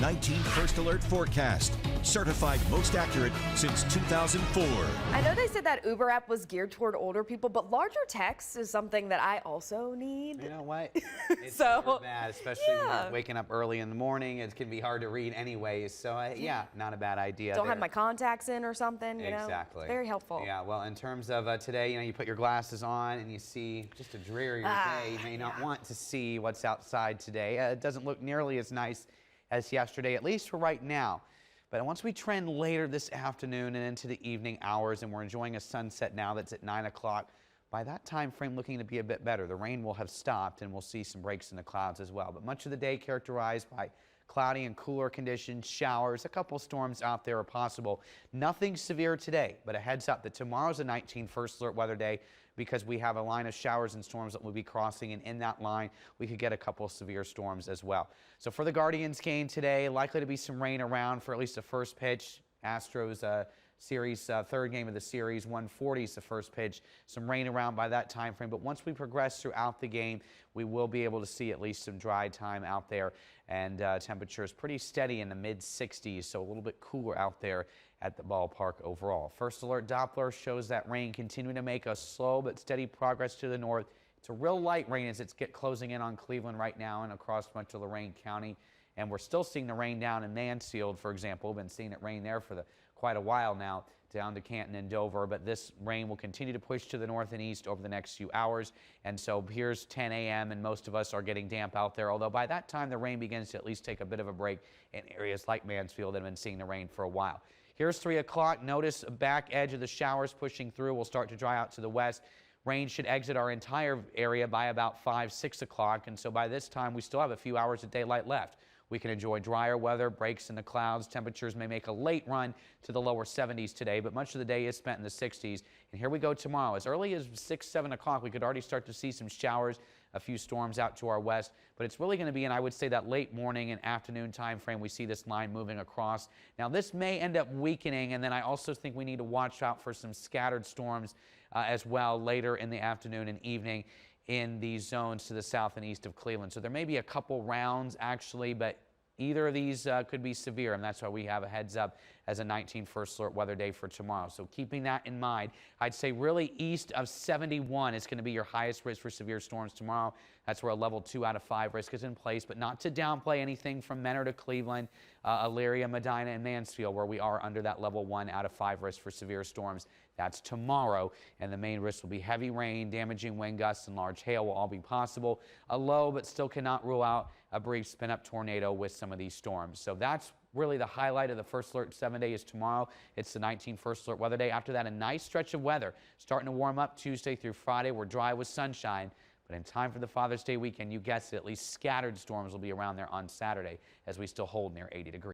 19 First Alert forecast. Certified most accurate since 2004. I know they said that Uber app was geared toward older people, but larger text is something that I also need. You know what? It's So, super bad, especially when you're waking up early in the morning. It can be hard to read anyways. So, yeah, not a bad idea. Don't have my contacts in or something, you know? Exactly. It's very helpful. Yeah, well, in terms of today, you know, you put your glasses on and you see just a drearier day. You may not want to see what's outside today. It doesn't look nearly as nice as yesterday, at least for right now. But once we trend later this afternoon and into the evening hours, and we're enjoying a sunset now that's at 9 o'clock, by that time frame looking to be a bit better. The rain will have stopped and we'll see some breaks in the clouds as well. But much of the day characterized by cloudy and cooler conditions, showers, a couple storms out there are possible. Nothing severe today, but a heads up that tomorrow's a 19 First Alert weather day because we have a line of showers and storms that will be crossing, and in that line we could get a couple severe storms as well. So for the Guardians game today, likely to be some rain around for at least the first pitch. Astros series, third game of the series, 1:40 is the first pitch. Some rain around by that time frame, but once we progress throughout the game, we will be able to see at least some dry time out there, and temperatures pretty steady in the mid-60s, so a little bit cooler out there at the ballpark overall. First Alert Doppler shows that rain continuing to make a slow but steady progress to the north. It's a real light rain as it's closing in on Cleveland right now and across much of Lorain County. And we're still seeing the rain down in Mansfield, for example. We've been seeing it rain there for quite a while now, down to Canton and Dover. But this rain will continue to push to the north and east over the next few hours. And so here's 10 a.m. and most of us are getting damp out there. Although by that time, the rain begins to at least take a bit of a break in areas like Mansfield that have been seeing the rain for a while. Here's 3 o'clock. Notice a back edge of the showers pushing through. We'll start to dry out to the west. Rain should exit our entire area by about 5, 6 o'clock. And so by this time, we still have a few hours of daylight left. We can enjoy drier weather, breaks in the clouds. Temperatures may make a late run to the lower 70s today, but much of the day is spent in the 60s. And here we go tomorrow. As early as 6, 7 o'clock, we could already start to see some showers, a few storms out to our west. But it's really going to be in, I would say, that late morning and afternoon time frame we see this line moving across. Now, this may end up weakening, and then I also think we need to watch out for some scattered storms as well later in the afternoon and evening in these zones to the south and east of Cleveland. So there may be a couple rounds actually, but either of these could be severe, and that's why we have a heads up as a 19 First Alert weather day for tomorrow. So keeping that in mind, I'd say really east of 71 is going to be your highest risk for severe storms tomorrow. That's where a level 2 out of 5 risk is in place, but not to downplay anything from Mentor to Cleveland, Elyria, Medina, and Mansfield, where we are under that level 1 out of 5 risk for severe storms. That's tomorrow, and the main risk will be heavy rain, damaging wind gusts, and large hail will all be possible. A low, but still cannot rule out a brief spin-up tornado with some of these storms. So that's really the highlight of the First Alert 7-day is tomorrow. It's the 19 First Alert weather day. After that, a nice stretch of weather starting to warm up Tuesday through Friday. We're dry with sunshine. But in time for the Father's Day weekend, you guessed it, at least scattered storms will be around there on Saturday as we still hold near 80 degrees.